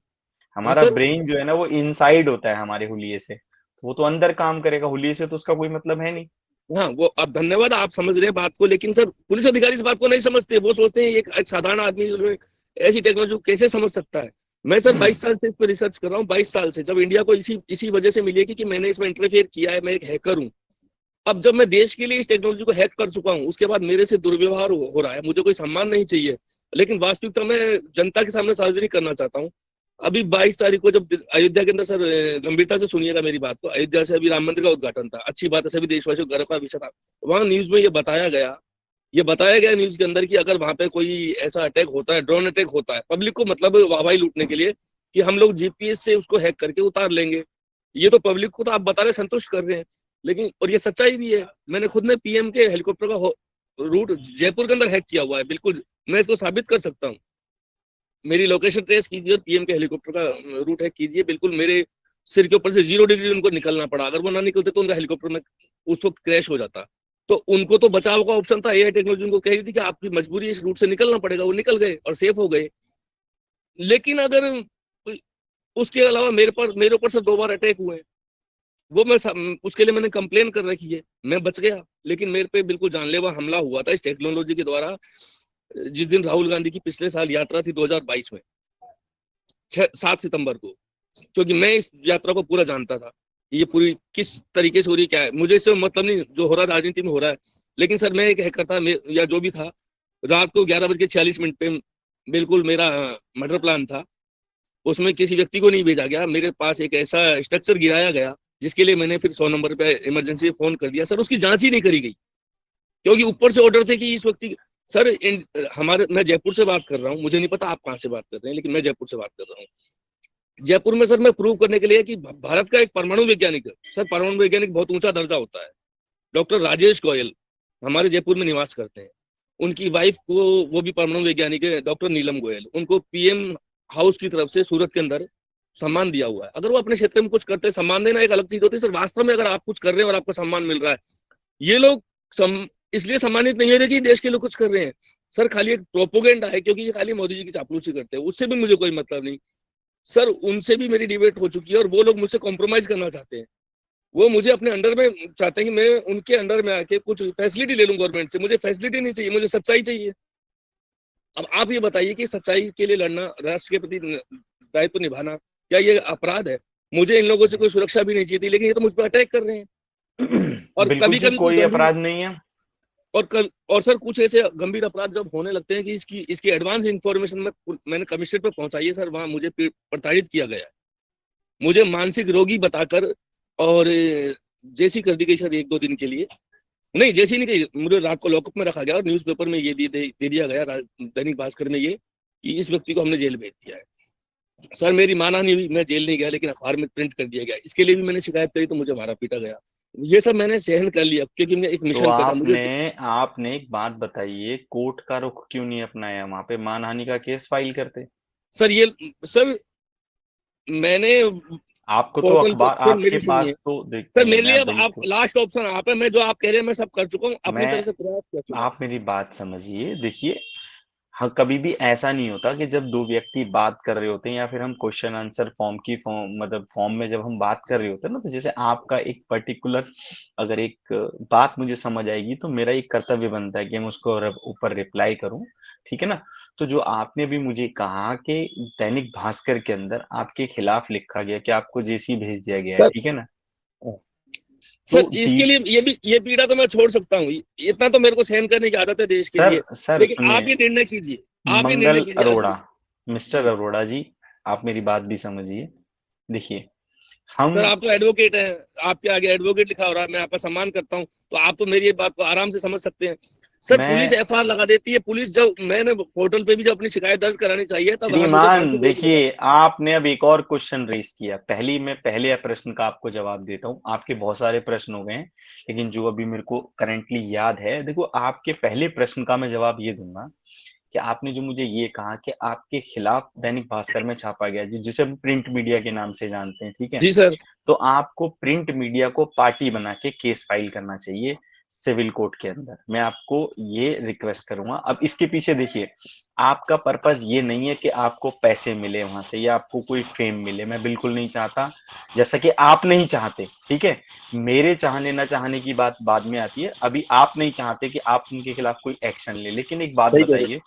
S2: हमारा
S4: सर।
S2: ब्रेन जो है ना वो इनसाइड होता है हमारे हुलिये से, तो वो तो अंदर काम करेगा, हुलिये से तो उसका कोई मतलब है नहीं।
S4: हाँ, वो अब धन्यवाद, आप समझ रहे हैं बात को। लेकिन सर, पुलिस अधिकारी इस बात को नहीं समझते। वो सोचते हैं एक साधारण आदमी जो है ऐसी टेक्नोलॉजी को कैसे समझ सकता है। मैं सर 22 साल से इस पर रिसर्च कर रहा हूँ। 22 साल से, जब इंडिया को इसी इसी वजह से मिली है कि मैंने इसमें इंटरफेयर किया है, मैं एक हैकर हूँ। अब जब मैं देश के लिए इस टेक्नोलॉजी को हैक कर चुका हूँ, उसके बाद मेरे से दुर्व्यवहार हो रहा है। मुझे कोई सम्मान नहीं चाहिए, लेकिन वास्तविकता मैं जनता के सामने सार्वजनिक करना चाहता हूँ। अभी 22 तारीख को जब अयोध्या के अंदर, सर गंभीरता से सुनिएगा मेरी बात को, अयोध्या से अभी राम मंदिर का उद्घाटन था, अच्छी बात है, सभी देशवासियों को गर्व का विषय था। वहां न्यूज में ये बताया गया न्यूज के अंदर कि अगर वहां पे कोई ऐसा अटैक होता है, ड्रोन अटैक होता है, पब्लिक को मतलब वाहवाही लूटने के लिए, कि हम लोग GPS से उसको हैक करके उतार लेंगे। ये तो पब्लिक को तो आप बता रहे संतुष्ट कर रहे हैं, लेकिन और ये सच्चाई भी है। मैंने खुद ने PM के हेलीकॉप्टर का रूट जयपुर के अंदर हैक किया हुआ है, बिल्कुल मैं इसको साबित कर सकता हूँ। मेरी लोकेशन ट्रेस कीजिए और PM के हेलीकॉप्टर का रूट हैक कीजिए, बिल्कुल मेरे सिर के ऊपर से 0 डिग्री उनको निकलना पड़ा। अगर वो ना निकलते तो उनका हेलीकॉप्टर में उस वक्त क्रैश हो जाता। तो उनको तो बचाव का ऑप्शन था, AI टेक्नोलॉजी उनको कह रही थी कि आपकी मजबूरी है, इस रूट से निकलना पड़ेगा। वो निकल गए और सेफ हो गए। लेकिन अगर उसके अलावा मेरे ऊपर से 2 बार अटैक हुए, वो मैं उसके लिए मैंने कंप्लेन कर रखी है। मैं बच गया, लेकिन मेरे पे बिल्कुल जानलेवा हमला हुआ था इस टेक्नोलॉजी के द्वारा, जिस दिन राहुल गांधी की पिछले साल यात्रा थी 2022 में। 7 सितंबर को, क्योंकि मैं इस यात्रा को पूरा जानता था, ये पूरी किस तरीके से हो रही क्या है, मुझे इससे मतलब नहीं, जो हो रहा राजनीति में हो रहा है। लेकिन सर मैं एक हैकर था, या जो भी था, रात को 11:46 पे बिल्कुल मेरा मर्डर प्लान था, उसमें किसी व्यक्ति को नहीं भेजा गया, मेरे पास एक ऐसा स्ट्रक्चर गिराया गया जिसके लिए मैंने फिर 100 नंबर पे इमरजेंसी फोन कर दिया। सर उसकी जांच ही नहीं करी गई, क्योंकि ऊपर से ऑर्डर थे कि इस व्यक्ति सर हमारे, मैं जयपुर से बात कर रहा हूँ, मुझे नहीं पता आप कहाँ से बात कर रहे हैं, लेकिन मैं जयपुर से बात कर रहा हूँ। जयपुर में सर मैं प्रूव करने के लिए कि भारत का एक परमाणु वैज्ञानिक है, सर परमाणु वैज्ञानिक बहुत ऊंचा दर्जा होता है, डॉक्टर राजेश गोयल हमारे जयपुर में निवास करते हैं, उनकी वाइफ को, वो भी परमाणु वैज्ञानिक है, डॉक्टर नीलम गोयल, उनको पीएम हाउस की तरफ से सूरत के अंदर सम्मान दिया हुआ है। अगर वो अपने क्षेत्र में कुछ करते हैं, सम्मान देना एक अलग चीज होती है सर, वास्तव में अगर आप कुछ कर रहे हैं और आपको सम्मान मिल रहा है, ये लोग इसलिए सम्मानित नहीं हो रहे कि देश के लोग कुछ कर रहे हैं सर, खाली एक प्रोपोगेंडा है, क्योंकि ये खाली मोदी जी की चापलूसी करते हैं, उससे भी मुझे कोई मतलब नहीं सर। उनसे भी मेरी डिबेट हो चुकी है और वो लोग मुझसे कॉम्प्रोमाइज करना चाहते हैं, वो मुझे अपने अंडर में चाहते हैं कि मैं उनके अंडर में आके कुछ फैसिलिटी ले लूं गवर्नमेंट से। मुझे फैसिलिटी नहीं चाहिए, मुझे सच्चाई चाहिए। अब आप ये बताइए कि सच्चाई के लिए लड़ना, राष्ट्र के प्रति दायित्व निभाना, क्या ये अपराध है? मुझे इन लोगों से कोई सुरक्षा भी नहीं चाहिए थी, लेकिन ये तो मुझ पर अटैक कर रहे हैं। और
S2: बिल्कुल
S4: कभी
S2: कोई अपराध नहीं है।
S4: और सर कुछ ऐसे गंभीर अपराध जब होने लगते हैं कि इसकी एडवांस इंफॉर्मेशन मैंने कमिश्नर पे पहुंचाई है सर, वहां मुझे प्रताड़ित किया गया है, मुझे मानसिक रोगी बताकर और जेसी कर दी गई सर 1-2 दिन के लिए। नहीं जेसी नहीं कही, मुझे रात को लॉकअप में रखा गया और न्यूज़पेपर में ये दे दिया गया, दैनिक भास्कर में, ये कि इस व्यक्ति को हमने जेल भेज दिया है। सर मेरी मानहानि हुई, मैं जेल नहीं गया, लेकिन अखबार में प्रिंट कर दिया गया, इसके लिए भी मैंने शिकायत करी तो मुझे मारा पीटा गया। ये सब मैंने सहन कर लिया, क्योंकि मैं एक मिशन
S2: तो
S4: पे था।
S2: आपने एक बात बताइए, कोर्ट का रुख क्यों नहीं अपनाया? वहां पे मानहानि का केस फाइल करते
S4: सर मैंने
S2: आपको तो अखबार आपके पास तो
S4: सर मेरे लिए अब आप लास्ट ऑप्शन आप है, मैं जो आप कह रहे हैं मैं सब कर चुका हूँ, अपनी तरफ से प्रयास कर चुका हूँ।
S2: आप मेरी बात समझिए, देखिए हाँ, कभी भी ऐसा नहीं होता कि जब दो व्यक्ति बात कर रहे होते हैं या फिर हम क्वेश्चन आंसर फॉर्म में जब हम बात कर रहे होते हैं ना, तो जैसे आपका एक पर्टिकुलर अगर एक बात मुझे समझ आएगी तो मेरा एक कर्तव्य बनता है कि मैं उसको ऊपर रिप्लाई करूं, ठीक है ना। तो जो आपने भी मुझे कहा कि दैनिक भास्कर के अंदर आपके खिलाफ लिखा गया कि आपको जेसी भेज दिया गया है, ठीक है ना।
S4: सर तो इसके लिए ये पीड़ा तो मैं छोड़ सकता हूँ, इतना तो मेरे को सहन करने की आदत है देश के लिए, लेकिन आप ये निर्णय कीजिए, आप ये निर्णय कीजिए।
S2: अरोड़ा, मिस्टर अरोड़ा जी, आप मेरी बात भी समझिए। देखिए
S4: सर आप तो एडवोकेट हैं, आपके आगे एडवोकेट लिखा हो रहा है, मैं आपका सम्मान करता हूं, तो आप तो मेरी बात को आराम से समझ सकते हैं। सर पुलिस एफआईआर लगा देती है, पुलिस जब मैंने पोर्टल पे भी जब अपनी शिकायत दर्ज करानी चाहिए तब
S2: श्रीमान देखिए, आपने अब एक और क्वेश्चन रेस किया। पहले प्रश्न का आपको जवाब देता हूं, आपके बहुत सारे प्रश्न हो गए हैं, लेकिन जो अभी मेरे को करंटली याद है, देखो आपके पहले प्रश्न का मैं जवाब ये दूंगा कि आपने जो मुझे ये कहा कि आपके खिलाफ दैनिक भास्कर में छापा गया, जिसे हम प्रिंट मीडिया के नाम से जानते हैं, ठीक है
S4: जी सर।
S2: तो आपको प्रिंट मीडिया को पार्टी बना के केस फाइल करना चाहिए सिविल कोर्ट के अंदर। मैं आपको ये रिक्वेस्ट करूंगा। अब इसके पीछे देखिए, आपका पर्पस ये नहीं है कि आपको पैसे मिले वहां से या आपको कोई फेम मिले, मैं बिल्कुल नहीं चाहता, जैसा कि आप नहीं चाहते, ठीक है। मेरे चाहने ना चाहने की बात बाद में आती है, अभी आप नहीं चाहते कि आप उनके खिलाफ कोई एक्शन ले। लेकिन एक बात बताइए,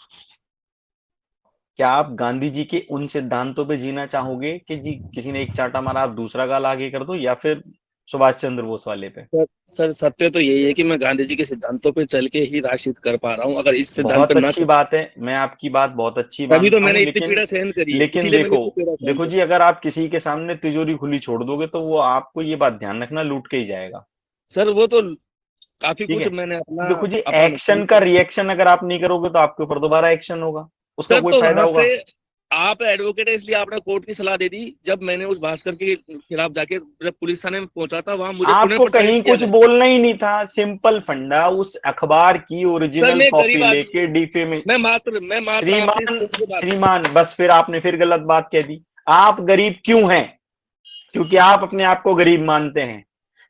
S2: क्या आप गांधी जी के उन सिद्धांतों पे जीना चाहोगे कि जी किसी ने एक चांटा मारा आप दूसरा गाल आगे कर दो, या फिर सुभाष चंद्र बोस वाले पे?
S4: सर सत्य तो यही है कि मैं गांधी जी के सिद्धांतों पे चल के ही राष्ट्र कर पा रहा हूं। अगर इस सिद्धांत
S2: पे अच्छी बात है, मैं आपकी बात बहुत अच्छी
S4: मानता हूं, मैंने इतनी पीड़ा सहन करी है।
S2: लेकिन देखो जी, अगर आप किसी के सामने तिजोरी खुली छोड़ दोगे तो वो आपको ये बात ध्यान रखना लूट के ही जाएगा।
S4: सर वो तो काफी कुछ मैंने अपना,
S2: देखो जी, एक्शन का रिएक्शन अगर आप नहीं करोगे तो आपके ऊपर दोबारा एक्शन होगा, उसका कोई फायदा होगा?
S4: आप एडवोकेट है इसलिए आपने कोर्ट की सलाह दे दी। जब मैंने उस भास्कर के खिलाफ जाके जब पुलिस थाने में पहुंचा था, वहां मुझे
S2: आपको कहीं कुछ बोलना ही नहीं था, सिंपल फंडा उस अखबार की ओरिजिनल कॉपी लेके डीफे में। श्रीमान बस फिर आपने फिर गलत बात कह दी। आप गरीब क्यों हैं? क्योंकि आप अपने आप को गरीब मानते हैं।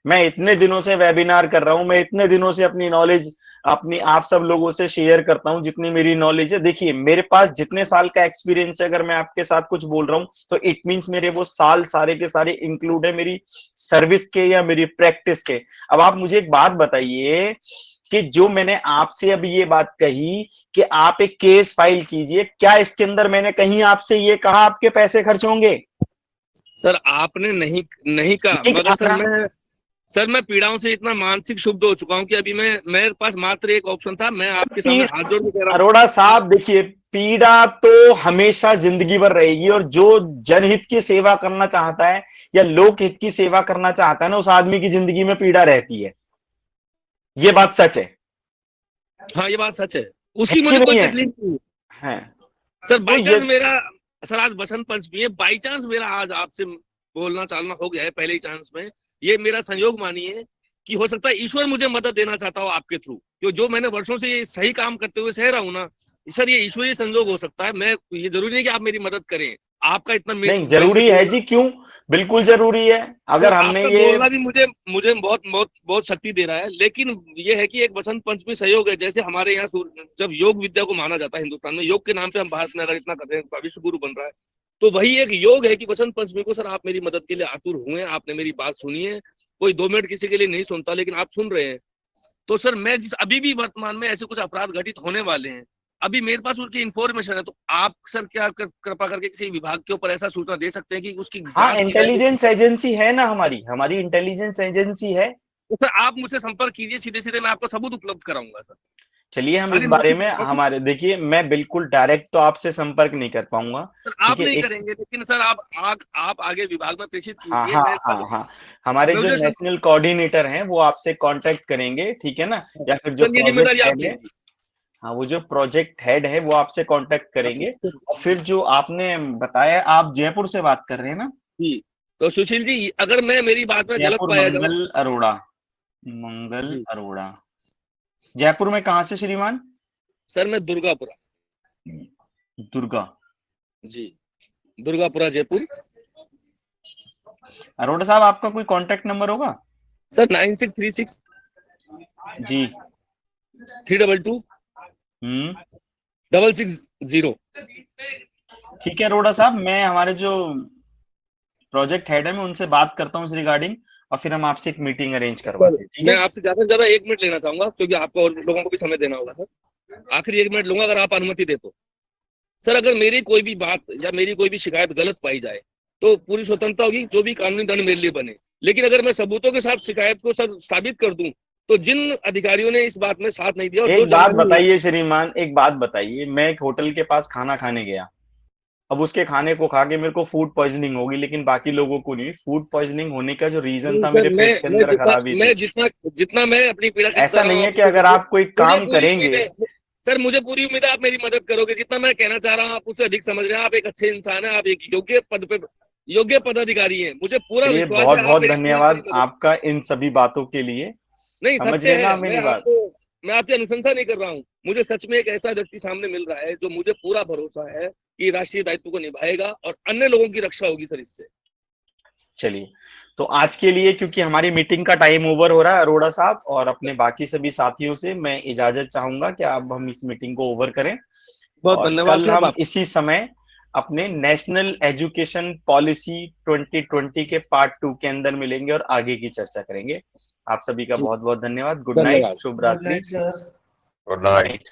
S2: मैं इतने दिनों से वेबिनार कर रहा हूं, मैं इतने दिनों से अपनी नॉलेज आप सब लोगों से शेयर करता हूं जितनी मेरी नॉलेज है। देखिए मेरे पास जितने साल का एक्सपीरियंस है, अगर मैं आपके साथ कुछ बोल रहा हूं तो इट मींस मेरे वो साल सारे के सारे इंक्लूड है मेरी सर्विस के या मेरी प्रैक्टिस के। अब आप मुझे एक बात बताइए कि जो मैंने आपसे अभी ये बात कही कि आप एक केस फाइल कीजिए, क्या इसके अंदर मैंने कहीं आपसे ये कहा आपके पैसे खर्च होंगे?
S4: सर आपने नहीं कहा, मगर सर मैं पीड़ाओं से इतना मानसिक क्षुब्ध हो चुका हूं कि अभी मेरे पास मात्र एक ऑप्शन था, मैं आपके सामने हाथ जोड़ के कह रहा हूं।
S2: अरोड़ा साहब देखिए, पीड़ा तो हमेशा जिंदगी भर रहेगी, और जो जनहित की सेवा करना चाहता है या लोकहित की सेवा करना चाहता है ना, उस आदमी की जिंदगी में पीड़ा रहती है। ये बात सच है।
S4: हाँ, ये बात सच है, उसकी मुझे कोई तकलीफ नहीं
S2: है।
S4: सर। बाई चांस मेरा, सर आज बसंत पंचमी है, बाई चांस मेरा आज आपसे बोलना चालना हो गया है पहले ही चांस में, ये मेरा संयोग मानिए कि हो सकता है ईश्वर मुझे मदद देना चाहता हो आपके थ्रू, क्यों जो मैंने वर्षों से ये सही काम करते हुए सह रहा हूं ना सर, ये ईश्वरीय संयोग हो सकता है। मैं, ये जरूरी नहीं कि आप मेरी मदद करें, आपका इतना
S2: नहीं जरूरी है जी, क्यों, बिल्कुल जरूरी है। अगर हमने ये
S4: बोलना भी मुझे बहुत बहुत बहुत शक्ति दे रहा है, लेकिन ये है कि एक बसंत पंचमी सहयोग है। जैसे हमारे यहाँ जब योग विद्या को माना जाता है हिंदुस्तान में, योग के नाम पे हम भारत में अगर इतना कर रहे हैं, विश्व गुरु बन रहा है, तो वही एक योग है कि बसंत पंचमी को सर आप मेरी मदद के लिए आतुर हुए, आपने मेरी बात सुनी है। कोई 2 मिनट किसी के लिए नहीं सुनता, लेकिन आप सुन रहे हैं। तो सर मैं अभी भी वर्तमान में ऐसे कुछ अपराध घटित होने वाले हैं, अभी मेरे पास उनकी इंफॉर्मेशन है, तो आप सर क्या कृपा करके किसी विभाग के ऊपर ऐसा सूचना दे सकते हैं कि उसकी
S2: हाँ, इंटेलिजेंस एजेंसी है ना, हमारी इंटेलिजेंस एजेंसी है।
S4: तो सर आप मुझसे संपर्क कीजिए सीधे सीधे, मैं आपको सबूत उपलब्ध कराऊंगा सर।
S2: चलिए हम इस बारे में हमारे, देखिए मैं बिल्कुल डायरेक्ट तो आपसे संपर्क नहीं कर पाऊंगा
S4: सर, आप नहीं करेंगे, लेकिन सर आप आगे विभाग में प्रेषित कीजिए।
S2: हाँ, हमारे जो नेशनल कोऑर्डिनेटर हैं वो आपसे कांटेक्ट करेंगे, ठीक है ना, या फिर जो प्रोजेक्ट हेड है, हाँ वो जो प्रोजेक्ट हेड है वो आपसे कांटेक्ट करेंगे। और फिर जो आपने बताया, आप जयपुर से बात कर रहे हैं ना
S4: जी, तो सुशील जी अगर मैं मेरी बात में गलत पाया जाऊं,
S2: मंगल अरोड़ा जयपुर में कहां से श्रीमान?
S4: सर मैं दुर्गापुरा जयपुर।
S2: अरोड़ा साहब आपका कोई कांटेक्ट नंबर होगा?
S4: सर 9636
S2: जी
S4: 322 660।
S2: ठीक है अरोड़ा साहब, मैं हमारे जो प्रोजेक्ट हेड है मैं उनसे बात करता हूँ इस रिगार्डिंग, और फिर हम आपसे एक मीटिंग अरेंज करवाते हैं।
S4: मैं आपसे ज्यादा से ज्यादा 1 मिनट लेना चाहूंगा, क्योंकि आपको और लोगों को भी समय देना होगा सर। आखिरी 1 मिनट लूंगा अगर आप अनुमति दे तो। सर अगर मेरी कोई भी बात या मेरी कोई भी शिकायत गलत पाई जाए तो पूरी स्वतंत्रता होगी, जो भी कानूनी दंड मेरे लिए बने, लेकिन अगर मैं सबूतों के साथ शिकायत को सर साबित कर दूं, तो जिन अधिकारियों ने इस बात में साथ नहीं दिया,
S2: एक बात बताइए श्रीमान, एक बात बताइए, मैं एक होटल के पास खाना खाने गया, अब उसके खाने को खा के मेरे को फूड पॉइजनिंग होगी, लेकिन बाकी लोगों को नहीं। फूड पॉइजनिंग होने का जो रीजन था, मेरे पेट के अंदर खराबी थी।
S4: मैं जितना मैं अपनी पीड़ा,
S2: ऐसा नहीं है कि अगर आप कोई काम करेंगे,
S4: सर मुझे पूरी उम्मीद है आप मेरी मदद करोगे। जितना मैं कहना चाह रहा हूँ आप उससे अधिक समझ रहे हैं। आप एक अच्छे इंसान हैं, आप एक योग्य पदाधिकारी हैं, मुझे पूरा विश्वास है।
S2: बहुत बहुत धन्यवाद आपका इन सभी बातों के लिए।
S4: नहीं
S2: समझ रहे ना मेरी बात?
S4: मैं आपकी अनुशंसा नहीं कर रहा हूँ, मुझे सच में एक ऐसा व्यक्ति सामने मिल रहा है जो मुझे पूरा भरोसा है कि राष्ट्रीय दायित्व को निभाएगा और अन्य लोगों की रक्षा होगी सर इससे।
S2: चलिए, तो आज के लिए क्योंकि हमारी मीटिंग का टाइम ओवर हो रहा है अरोड़ा साहब, और अपने बाकी सभी साथियों से मैं इजाजत चाहूंगा कि अब हम इस मीटिंग को ओवर करें।
S4: बहुत धन्यवाद।
S2: कल हम इसी समय अपने नेशनल एजुकेशन पॉलिसी 2020 के पार्ट 2 के अंदर मिलेंगे और आगे की चर्चा करेंगे। आप सभी का बहुत बहुत धन्यवाद। गुड नाइट, शुभ रात्रि।
S5: Good night.